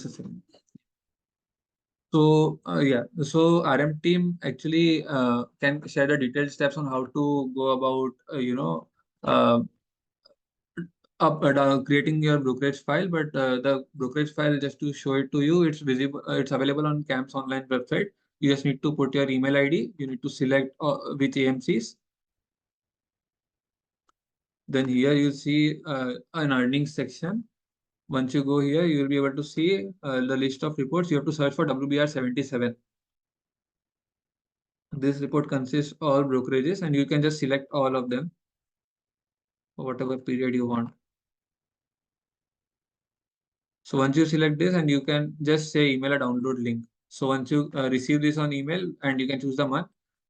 Just a second. So yeah, so RM team actually can share the detailed steps on how to go about uh, creating your brokerage file. But the brokerage file, just to show it to you, it's visible. It's available on CAMP's online website. You just need to put your email ID. You need to select which AMCs. Then here you see an earnings section. Once you go here, you will be able to see the list of reports. You have to search for WBR 77. This report consists all brokerages, and you can just select all of them for whatever period you want. So once you select this, and you can just say email a download link. So once you receive this on email, and you can choose the month,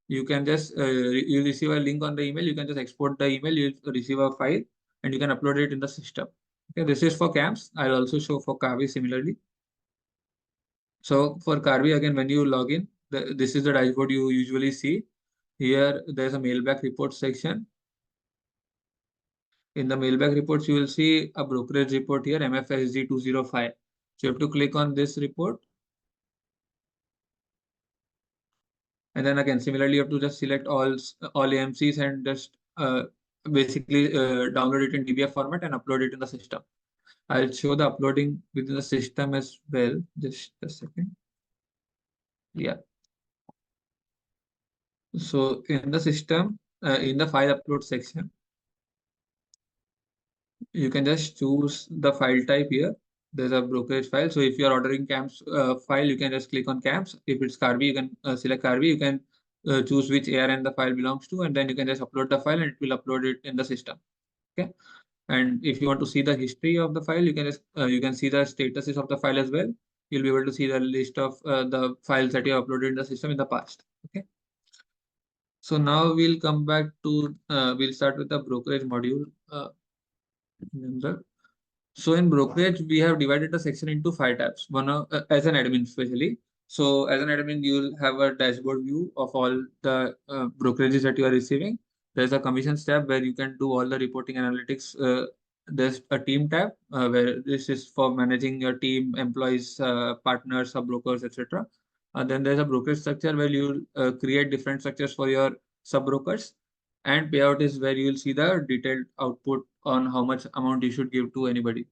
you can just you receive a link on the email. You can just export the email. You receive a file, and you can upload it in the system. Okay, this is for CAMPS. I'll also show for Kavi similarly. So for Carvi, again, when you log in, this is the dashboard you usually see. Here, there's a mailback report section. In the mailback reports, you will see a brokerage report here, MFSG 205. So you have to click on this report. And then again, similarly, you have to just select all AMCs and just basically download it in DBF format and upload it in the system. I'll show the uploading within the system as well. Just a second. Yeah. So in the system, in the file upload section, you can just choose the file type here. There's a brokerage file. So if you're ordering CAMPS file, you can just click on CAMPS. If it's Carvi, you can select Carvi. You can choose which ARN the file belongs to, and then you can just upload the file and it will upload it in the system. Okay. And if you want to see the history of the file, you can just you can see the statuses of the file as well. You'll be able to see the list of the files that you have uploaded in the system in the past. Okay. So now we'll come back to we'll start with the brokerage module. Remember. So in brokerage, we have divided the section into 5 tabs. One as an admin, especially. So as an admin, you'll have a dashboard view of all the brokerages that you are receiving. There's a commissions tab where you can do all the reporting analytics. There's a team tab where this is for managing your team, employees, partners, sub brokers, etc. Then there's a brokerage structure where you create different structures for your sub brokers. And payout is where you will see the detailed output on how much amount you should give to anybody.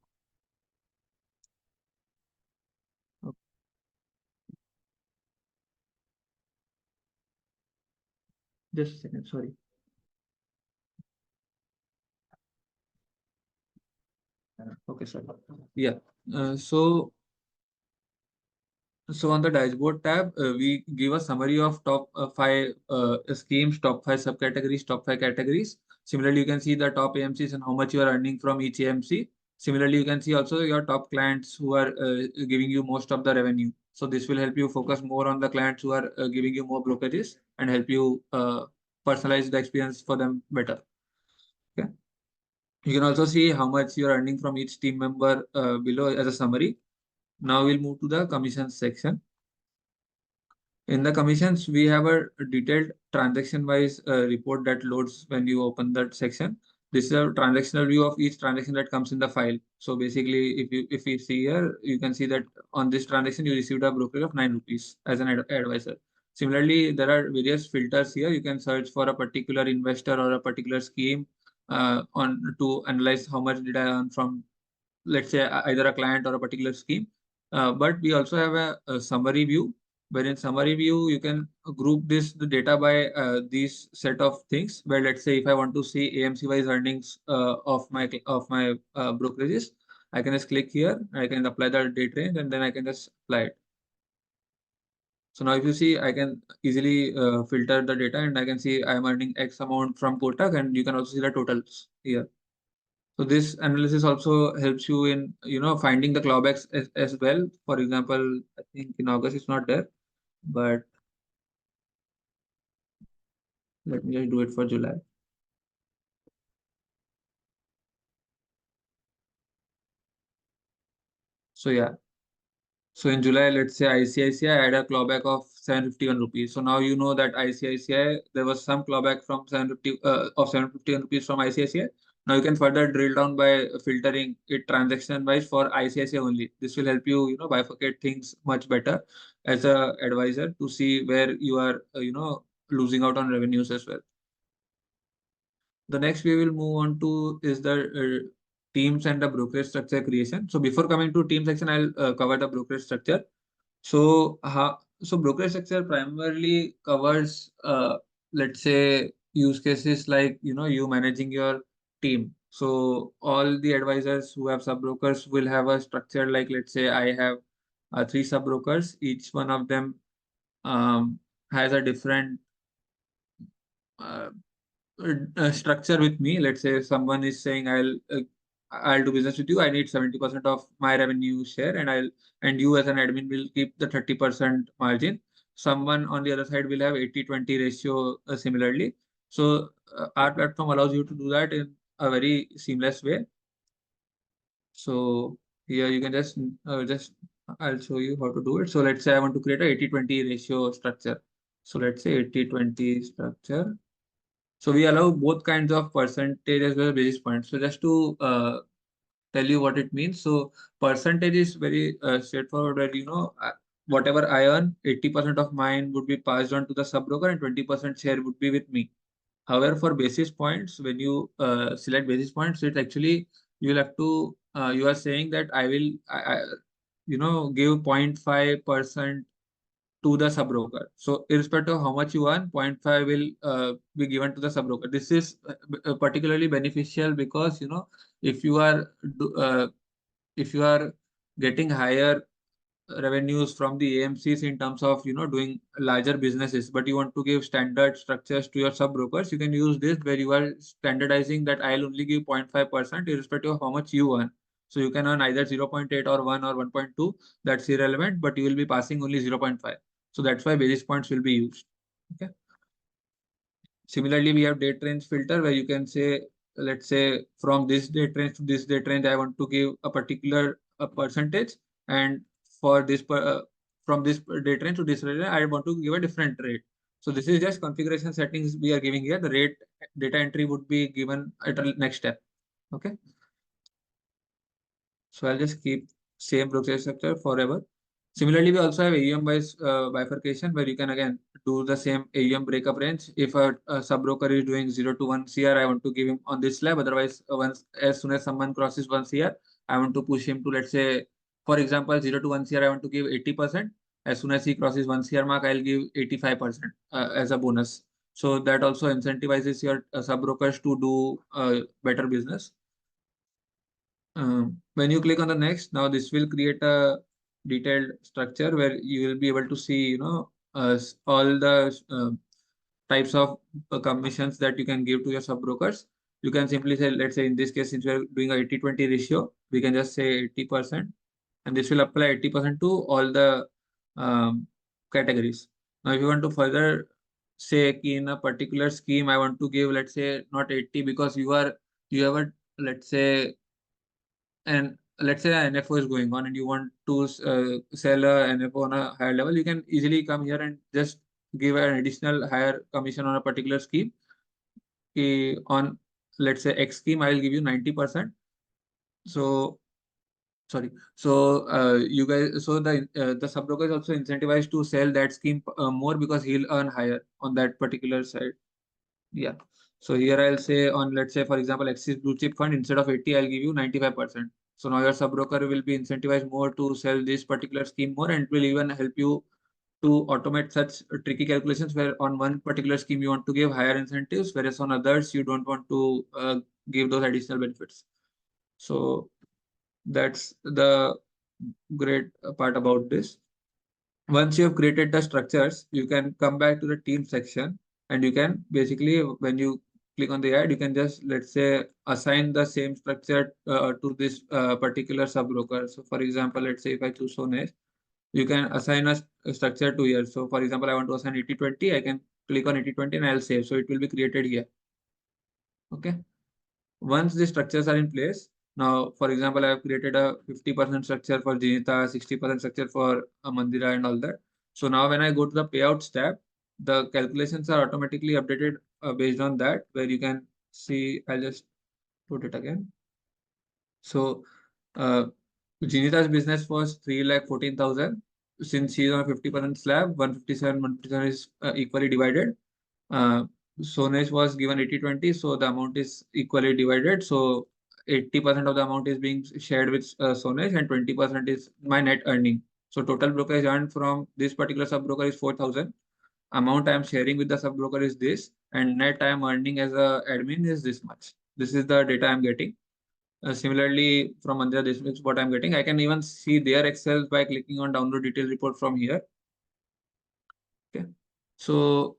Just a second, sorry. Okay, sorry. Yeah. So on the dashboard tab, we give a summary of top 5 schemes, top 5 subcategories, top 5 categories. Similarly, you can see the top AMCs and how much you are earning from each AMC. Similarly, you can see also your top clients who are giving you most of the revenue. So this will help you focus more on the clients who are giving you more brokerages and help you personalize the experience for them better. Okay. You can also see how much you're earning from each team member below as a summary. Now we'll move to the commissions section. In the commissions, we have a detailed transaction-wise report that loads when you open that section. This is a transactional view of each transaction that comes in the file. So basically, if you see here, you can see that on this transaction, you received a brokerage of 9 rupees as an advisor. Similarly, there are various filters here. You can search for a particular investor or a particular scheme on to analyze how much did I earn from, let's say, either a client or a particular scheme. But we also have a summary view, where in summary view, you can group the data by these set of things, where let's say if I want to see AMC wise earnings of my brokerages, I can just click here, I can apply the date range, and then I can just apply it. So now if you see, I can easily filter the data, and I can see I'm earning X amount from Kotak, and you can also see the totals here. So this analysis also helps you in finding the clawbacks as well. For example, I think in August it's not there, but let me just do it for July. So yeah. So in July, let's say ICICI had a clawback of 751 rupees. So now you know that ICICI, there was some clawback from 751 rupees from ICICI. Now you can further drill down by filtering it transaction wise for ICICI only. This will help you, bifurcate things much better as a advisor to see where you are, losing out on revenues as well. The next we will move on to is the teams and the brokerage structure creation. So before coming to team section, I'll cover the brokerage structure. So brokerage structure primarily covers, let's say, use cases like, you managing your team. So all the advisors who have sub brokers will have a structure like, let's say, I have three sub brokers. Each one of them um, has a different uh, structure with me. Let's say someone is saying I'll do business with you. I need 70% of my revenue share, and you as an admin will keep the 30% margin. Someone on the other side will have 80-20 ratio similarly. So our platform allows you to do that in a very seamless way. So here you can just I'll show you how to do it. So let's say I want to create a 80-20 ratio structure. So let's say 80-20 structure. So we allow both kinds of percentage as well as basis points. So just to tell you what it means. So percentage is very straightforward. That whatever I earn, 80% of mine would be passed on to the sub broker, and 20% share would be with me. However, for basis points, when you select basis points, it actually you will have to you are saying that I will give 0.5% to the sub-broker. So irrespective of how much you earn, 0.5 will be given to the sub-broker. This is particularly beneficial because, if you are if you are getting higher revenues from the AMCs in terms of, doing larger businesses, but you want to give standard structures to your sub-brokers, you can use this where you are standardizing that I'll only give 0.5% irrespective of how much you earn. So you can earn either 0.8 or 1 or 1.2. That's irrelevant, but you will be passing only 0.5. So that's why basis points will be used. Okay. Similarly, we have date range filter where you can say, let's say from this date range to this date range, I want to give a particular percentage, and for from this date range to this rate, I want to give a different rate. So this is just configuration settings we are giving here. The rate data entry would be given at the next step. Okay. So I'll just keep same brokerage structure forever. Similarly, we also have AUM wise bifurcation where you can again do the same AUM breakup range. If a sub broker is doing 0 to 1 CR, I want to give him on this slab. Otherwise, once as soon as someone crosses 1 CR, I want to push him to, let's say, for example, 0 to 1 CR, I want to give 80%. As soon as he crosses 1 CR mark, I'll give 85% as a bonus. So that also incentivizes your sub brokers to do better business. When you click on the next, now this will create a detailed structure where you will be able to see, all the types of commissions that you can give to your sub brokers. You can simply say, let's say in this case, since we're doing a 80-20 ratio, we can just say 80%, and this will apply 80% to all the categories. Now, if you want to further say in a particular scheme, I want to give, let's say, not 80 because you have a, let's say, and let's say an NFO is going on and you want to sell a NFO on a higher level, you can easily come here and just give an additional higher commission on a particular scheme. On, let's say, X scheme, I will give you 90%. So sorry. So you guys, so the sub broker is also incentivized to sell that scheme more because he'll earn higher on that particular side. Yeah. So here I'll say on, let's say, for example, Axis Blue Chip Fund, instead of 80, I'll give you 95%. So now your sub broker will be incentivized more to sell this particular scheme more, and it will even help you to automate such tricky calculations where on one particular scheme you want to give higher incentives, whereas on others you don't want to give those additional benefits. So that's the great part about this. Once you have created the structures, you can come back to the team section, and you can basically, when you click on the ad, you can just, let's say, assign the same structure to this particular sub broker. So for example, let's say if I choose Sonesh, you can assign a structure to here. So for example, I want to assign 80-20, I can click on 80-20 and I'll save. So it will be created here. Okay. Once the structures are in place, now, for example, I have created a 50% structure for Jinita, 60% structure for Mandira and all that. So now when I go to the payouts tab, the calculations are automatically updated based on that, where you can see, I'll just put it again. So Jinita's business was 3,14,000. Since she's on a 50% slab, 157 is equally divided. Uh, Sonesh was given 80/20, so the amount is equally divided. So 80% of the amount is being shared with Sonesh, and 20% is my net earning. So total brokerage earned from this particular sub broker is 4,000. Amount I am sharing with the sub broker is this, and net I am earning as a admin is this much. This is the data I'm getting. Similarly, from Andhra, this is what I'm getting. I can even see their Excel by clicking on download detailed report from here. Okay. So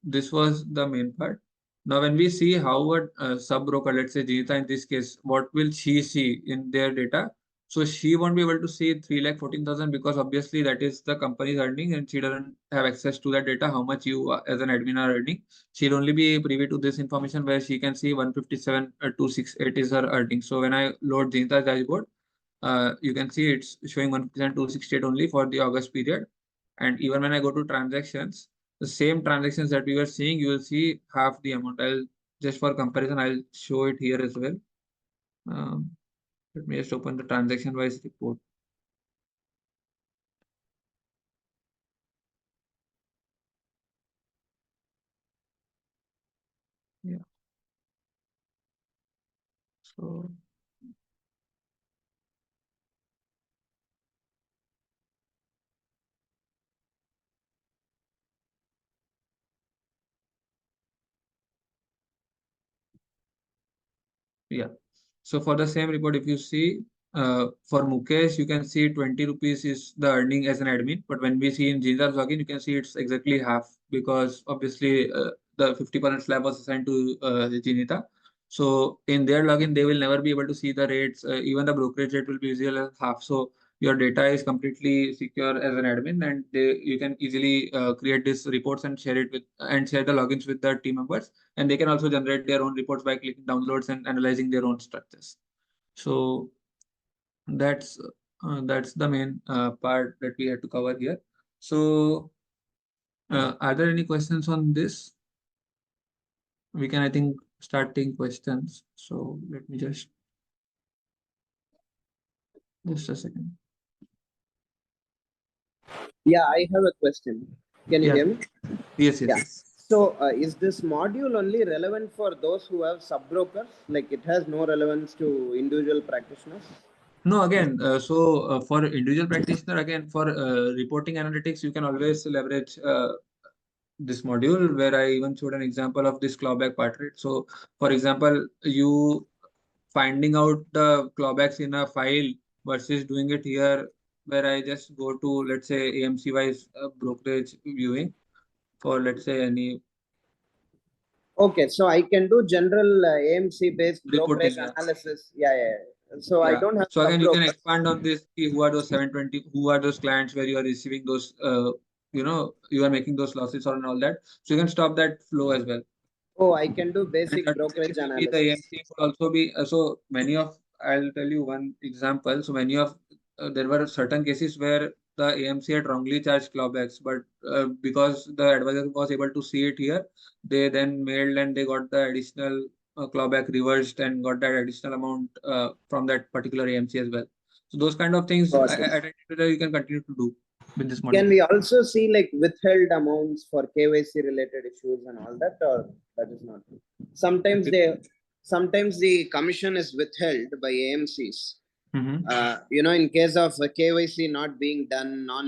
this was the main part. Now, when we see how a sub broker, let's say Jeeta in this case, what will she see in their data? So she won't be able to see 3,14,000 because obviously that is the company's earning and she doesn't have access to that data, how much you as an admin are earning. She'll only be privy to this information where she can see 157,268 is her earning. So when I load Jeeta's dashboard, you can see it's showing 157,268 only for the August period. And even when I go to transactions, the same transactions that we were seeing, you will see half the amount. I'll just for comparison, I'll show it here as well. Um, Let me just open the transaction wise report. Yeah. So yeah. So for the same report, if you see, for Mukesh, you can see 20 rupees is the earning as an admin. But when we see in Jindar's login, you can see it's exactly half because obviously the 50% slab was assigned to Jinita. So in their login, they will never be able to see the rates. Even the brokerage rate will be visible as half. So your data is completely secure as an admin, and you can easily create these reports and share it with and share the logins with the team members, and they can also generate their own reports by clicking downloads and analyzing their own structures. So that's that's the main part that we had to cover here. So are there any questions on this? We can, I think, start taking questions. So let me just a second. Yeah, I have a question. Can you hear me? Yes, yes. Yeah. So is this module only relevant for those who have sub-brokers? Like it has no relevance to individual practitioners? No, again, for individual practitioner, again, for reporting analytics, you can always leverage this module where I even showed an example of this clawback part, right? So, for example, you finding out the clawbacks in a file versus doing it here where I just go to, let's say, AMC wise brokerage viewing for, let's say, any Okay, so I can do general AMC based brokerage reporting. Yeah. analysis. Yeah. So I Yeah. don't have So again, you can sub-brokers. expand on this. Who are those 720? Who are those clients where you are receiving those, you are making those losses or and all that. So you can stop that flow as well. Oh, I can do And basic brokerage alternatively, the analysis. AMC could also be so many of. I'll tell you one example. So many of there were certain cases where the AMC had wrongly charged clawbacks, but because the advisor was able to see it here, they then mailed and they got the additional clawback reversed and got that additional amount from that particular AMC as well. So those kind of things Got it. at you can continue to do with this Can module. we also see like withheld amounts for KYC related issues and all that, or that is not true? Sometimes the commission is withheld by AMCs. Mm-hmm. In case of KYC not being done, not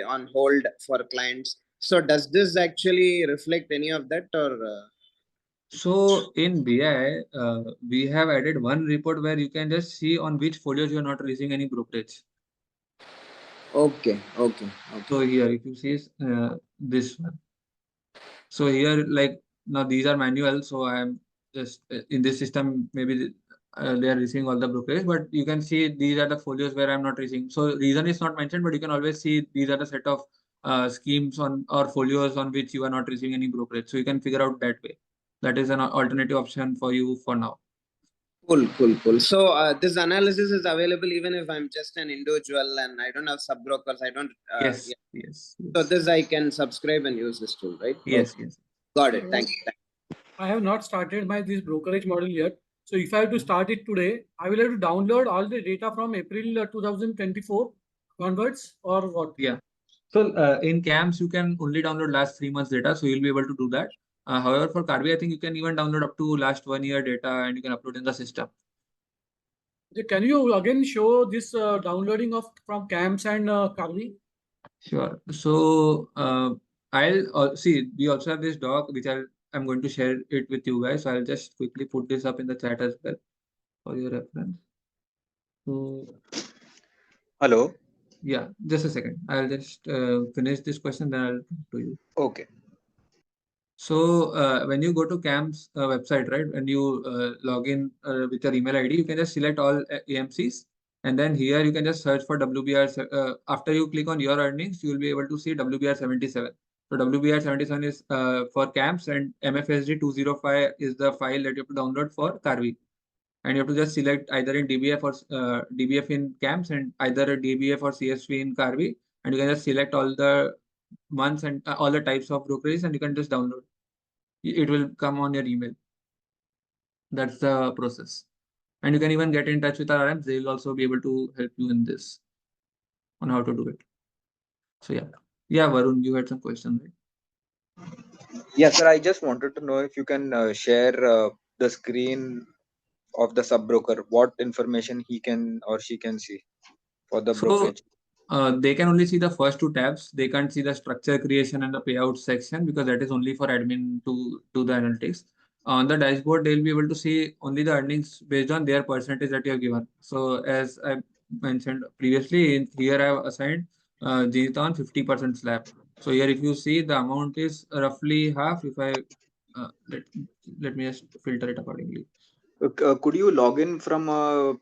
on hold for clients. So does this actually reflect any of that, or? So in BI, we have added one report where you can just see on which folios you are not raising any brokerage. Okay. So here, if you see this one, so here like now these are manual. So I am just in this system. Maybe they are receiving all the brokerage, but you can see these are the folios where I'm not raising. So reason is not mentioned, but you can always see these are the set of schemes on or folios on which you are not receiving any brokerage. So you can figure out that way. That is an alternative option for you for now. Cool. So this analysis is available even if I'm just an individual and I don't have sub brokers. I don't. Yes, Yeah. yes, So yes, this I can subscribe and use this tool, right? yes, Okay. yes. Got it. Thank you. I have not started my this brokerage model yet. So if I have to start it today, I will have to download all the data from April 2024 onwards or what? Yeah. So in CAMS, you can only download last 3 months data, so you'll be able to do that. However, for Carvi, I think you can even download up to last 1 year data and you can upload in the system. Can you again show this downloading of from CAMS and Carvi? Sure. So I'll see. We also have this doc which I'm going to share it with you guys. So I'll just quickly put this up in the chat as well for your reference. So Hello. yeah, just a second. I'll just finish this question, then I'll come to you. Okay. So when you go to CAM's website, right, when you log in with your email ID, you can just select all AMCs, and then here you can just search for WBR. After you click on your earnings, you will be able to see WBR 77. So WBR 77 is for CAMS, and MFSD 205 is the file that you have to download for Carvi. And you have to just select either in DBF or DBF in CAMS and either a DBF or CSV in Carvi, and you can just select all the months and all the types of brokerages, and you can just download. It will come on your email. That's the process. And you can even get in touch with our RMs. They will also be able to help you in this on how to do it. So yeah, Varun, you had some questions, right? Yes, sir. I just wanted to know if you can share the screen of the sub broker, what information he can or she can see for the So brokerage. they can only see the first two tabs. They can't see the structure creation and the payout section because that is only for admin to do the analytics. On the dashboard, they'll be able to see only the earnings based on their percentage that you have given. So as I mentioned previously, here I have assigned Jinita on 50% slab. So here, if you see, the amount is roughly half. If I let me just filter it accordingly. Could you log in from a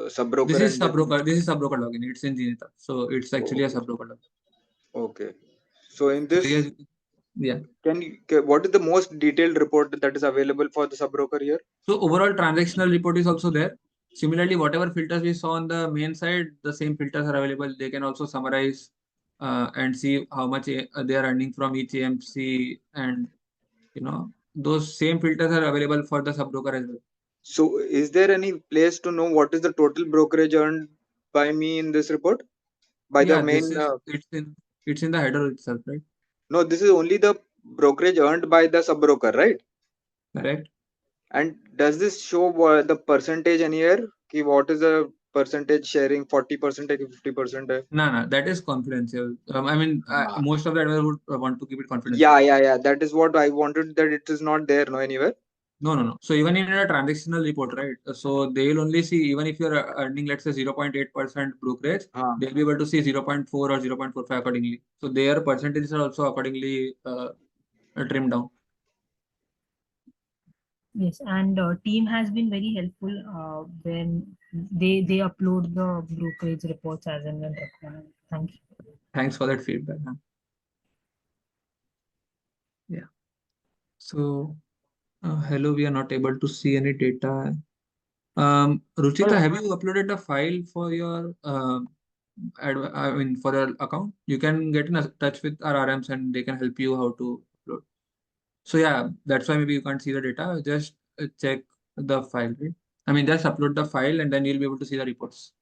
sub broker This is and then? subbroker. This is subbroker login. It's in Jinita, so it's actually a Okay. subbroker login. Okay. So in So this, here, yeah. what is the most detailed report that is available for the sub broker here? So overall transactional report is also there. Similarly, whatever filters we saw on the main side, the same filters are available. They can also summarize and see how much they are earning from each AMC, and those same filters are available for the sub broker as well. So is there any place to know what is the total brokerage earned by me in this report? By the Yeah, main, it's in the header itself, right? no, this is only the brokerage earned by the sub broker, right? Correct. And does this show the percentage anywhere? Ki what is the percentage sharing? 40%, 50%? No, no, that is confidential. I mean, Ah. most of the advisors would want to keep it confidential. Yeah. That is what I wanted. That it is not there, no, anywhere. No, no, no. So even in a transactional report, right? So they will only see, even if you're earning, let's say 0.8% brokerage, Ah. they'll be able to see 0.4 or 0.45 accordingly. So their percentages are also accordingly trimmed down. Yes, and team has been very helpful when they upload the brokerage reports as and when required. Thank you. Thanks for that feedback. Huh? Yeah. So hello, we are not able to see any data. Ruchita, have you uploaded a file for your I mean for your account? You can get in touch with our RMs and they can help you how to upload. So yeah, that's why maybe you can't see the data. Just check the file, right? I mean, just upload the file and then you'll be able to see the reports.